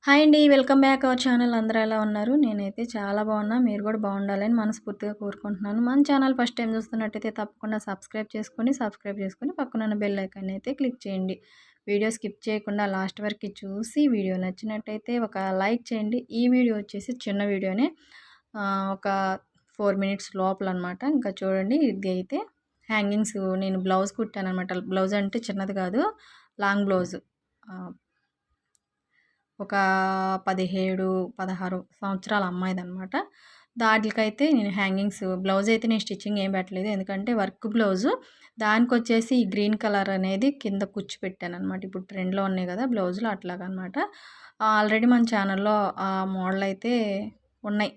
Hi అండి. Welcome back our channel. అందరూ ఎలా ఉన్నారు? నేనైతే చాలా బాగున్నా. మీరు కూడా బాగుండాలని మనస్ఫూర్తిగా కోరుకుంటున్నాను. మన ఛానల్ ఫస్ట్ టైం చూస్తున్నట్టయితే తప్పకుండా సబ్స్క్రైబ్ చేసుకొని పక్కనున్న బెల్ ఐకాన్ అయితే క్లిక్ చేయండి. వీడియో స్కిప్ చేయకుండా లాస్ట్ వరకు చూసి వీడియో నచ్చినట్టయితే ఒక లైక్ చేయండి. ఈ వీడియో వచ్చేసి చిన్న వీడియోనే, ఒక 4 మినిట్స్ లోపలనమాట. ఇంకా చూడండి, ఇది అయితే హ్యాంగింగ్స్ నేను బ్లౌజ్ కుట్టానమాట. బ్లౌజ్ అంటే చిన్నది కాదు, లాంగ్ బ్లౌజ్. ఒక 17, 16 సంవత్సరాల అమ్మాయిదనమాట. దాట్లకైతే నేను హ్యాంగింగ్స్ బ్లౌజ్ అయితే నేను స్టిచ్చింగ్ ఏం పెట్టలేదు. ఎందుకంటే వర్క్ బ్లౌజు. దానికొచ్చేసి ఈ గ్రీన్ కలర్ అనేది కింద కుచ్చి పెట్టాననమాట. ఇప్పుడు ట్రెండ్‌లో ఉన్నాయి కదా బ్లౌజులు, అట్లాగనమాట. ఆల్రెడీ మన ఛానల్‌లో ఆ మోడల్ అయితే ఉన్నాయి.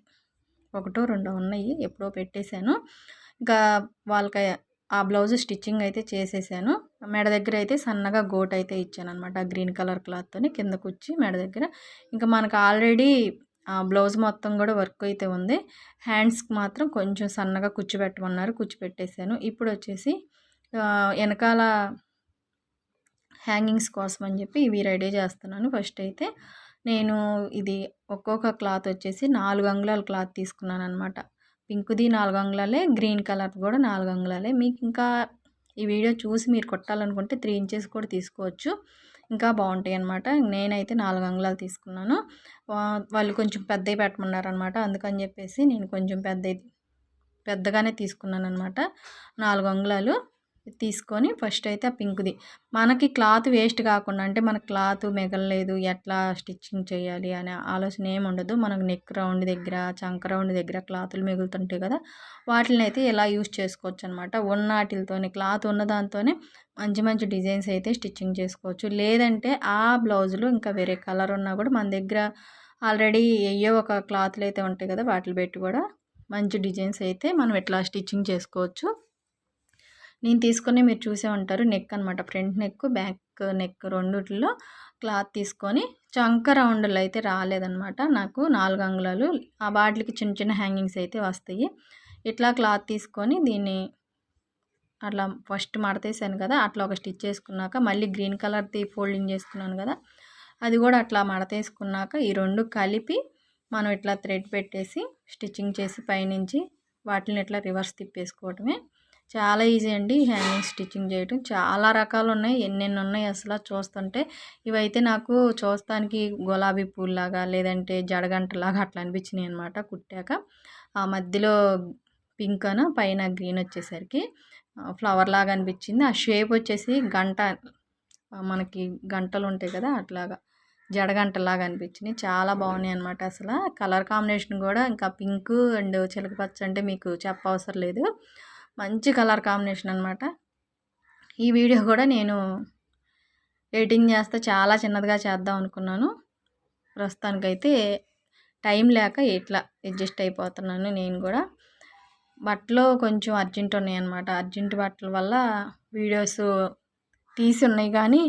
ఒకటో రెండో ఉన్నాయి. ఎప్పుడో పెట్టేశాను. ఇంకా వాళ్ళకి ఆ బ్లౌజ్ స్టిచ్చింగ్ అయితే చేసేసాను. మెడ దగ్గర అయితే సన్నగా గోట్ అయితే ఇచ్చాననమాట. గ్రీన్ కలర్ క్లాత్తోని కింద కుచ్చి మెడ దగ్గర. ఇంకా మనకు ఆల్రెడీ ఆ బ్లౌజ్ మొత్తం కూడా వర్క్ అయితే ఉంది. హ్యాండ్స్కి మాత్రం కొంచెం సన్నగా కుచ్చి పెట్టమన్నారు, కుచ్చి పెట్టేశాను. ఇప్పుడు వచ్చేసి వెనకాల హ్యాంగింగ్స్ కోసం అని చెప్పి ఇవి రెడీ చేస్తున్నాను. ఫస్ట్ అయితే నేను ఇది ఒక్కొక్క క్లాత్ వచ్చేసి 4 అంగుళాల క్లాత్ తీసుకున్నాను అనమాట. పింక్ది 4 అంగుళాలే, గ్రీన్ కలర్ కూడా 4 అంగుళాలే. మీకు ఇంకా ఈ వీడియో చూసి మీరు కొట్టాలనుకుంటే 3 ఇంచెస్ కూడా తీసుకోవచ్చు, ఇంకా బాగుంటాయి అనమాట. నేనైతే 4 అంగుళాలు తీసుకున్నాను. వాళ్ళు కొంచెం పెద్దవి పెట్టమన్నారనమాట. అందుకని చెప్పేసి నేను కొంచెం పెద్దగానే తీసుకున్నాను అనమాట. 4 అంగుళాలు తీసుకొని ఫస్ట్ అయితే ఆ పింక్ది, మనకి క్లాత్ వేస్ట్ కాకుండా, అంటే మనకు క్లాత్ మిగలలేదు ఎట్లా స్టిచ్చింగ్ చేయాలి అనే ఆలోచన ఏమి ఉండదు. మనకు నెక్ రౌండ్ దగ్గర, చంక రౌండ్ దగ్గర క్లాతులు మిగులుతుంటాయి కదా, వాటిని అయితే ఇలా యూస్ చేసుకోవచ్చు అనమాట. ఉన్నటితోనే, క్లాత్ ఉన్న దాంతోనే మంచి మంచి డిజైన్స్ అయితే స్టిచ్చింగ్ చేసుకోవచ్చు. లేదంటే ఆ బ్లౌజులు ఇంకా వేరే కలర్ ఉన్నా కూడా మన దగ్గర ఆల్రెడీ ఏయో ఒక క్లాత్లు అయితే ఉంటాయి కదా, వాటిని పెట్టి కూడా మంచి డిజైన్స్ అయితే మనం ఇట్లా స్టిచ్చింగ్ చేసుకోవచ్చు. నేను తీసుకుని మీరు చూసే ఉంటారు, నెక్ అనమాట. ఫ్రంట్ నెక్, బ్యాక్ నెక్ రెండిట్లో క్లాత్ తీసుకొని, చంక రౌండ్లు అయితే రాలేదనమాట నాకు. 4 అంగుళాలు ఆ వాటికి చిన్న చిన్న హ్యాంగింగ్స్ అయితే వస్తాయి. ఇట్లా క్లాత్ తీసుకొని దీన్ని అట్లా ఫస్ట్ మడతేసాను కదా, అట్లా ఒక స్టిచ్ చేసుకున్నాక మళ్ళీ గ్రీన్ కలర్ది ఫోల్డింగ్ చేసుకున్నాను కదా, అది కూడా అట్లా మడతేసుకున్నాక ఈ రెండు కలిపి మనం ఇట్లా థ్రెడ్ పెట్టేసి స్టిచ్చింగ్ చేసి పైనుంచి వాటిని ఇట్లా రివర్స్ తిప్పేసుకోవటమే. చాలా ఈజీ అండి హ్యాంగింగ్ స్టిచ్చింగ్ చేయటం. చాలా రకాలు ఉన్నాయి, ఎన్నెన్ని ఉన్నాయి అసలు చూస్తుంటే. ఇవైతే నాకు చూస్తానికి గులాబీ పూల్లాగా, లేదంటే జడగంటలాగా అట్లా అనిపించినాయి అనమాట కుట్టాక. ఆ మధ్యలో పింక్ అను పైన గ్రీన్ వచ్చేసరికి ఫ్లవర్ లాగా అనిపించింది. ఆ షేప్ వచ్చేసి గంట, మనకి గంటలు ఉంటాయి కదా అట్లాగా జడగంటలాగా అనిపించినాయి. చాలా బాగున్నాయి అనమాట. అసలు కలర్ కాంబినేషన్ కూడా ఇంకా పింక్ అండ్ చిలక పచ్చ అంటే మీకు చెప్పవసరం లేదు, మంచి కలర్ కాంబినేషన్ అనమాట. ఈ వీడియో కూడా నేను ఎడిటింగ్ చేస్తే చాలా చిన్నదిగా చేద్దాం అనుకున్నాను. ప్రస్తుతానికైతే టైం లేక ఇట్లా అడ్జస్ట్ అయిపోతున్నాను. నేను కూడా బట్టలు కొంచెం అర్జెంట్ ఉన్నాయన్నమాట. అర్జెంట్ బట్టల వల్ల వీడియోస్ తీసి ఉన్నాయి కానీ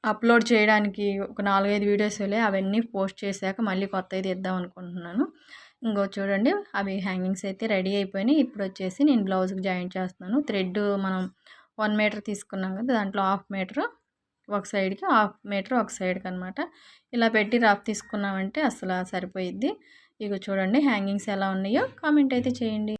అప్లోడ్ చేయడానికి ఒక 4-5 వీడియోస్ అవన్నీ పోస్ట్ చేశాక మళ్ళీ కొత్తది ఇద్దాం అనుకుంటున్నాను. ఇంకో చూడండి, అవి హ్యాంగింగ్స్ అయితే రెడీ అయిపోయినాయి. ఇప్పుడు వచ్చేసి నేను బ్లౌజ్కి జాయింట్ చేస్తున్నాను. థ్రెడ్ మనం 1 మీటర్ తీసుకున్నాం కదా, దాంట్లో 1/2 మీటర్ ఒక సైడ్కి, 1/2 మీటర్ ఒక సైడ్కి అనమాట. ఇలా పెట్టి రఫ్ తీసుకున్నామంటే అసలు సరిపోయిద్ది. ఇక చూడండి హ్యాంగింగ్స్ ఎలా ఉన్నాయో కామెంట్ అయితే చేయండి.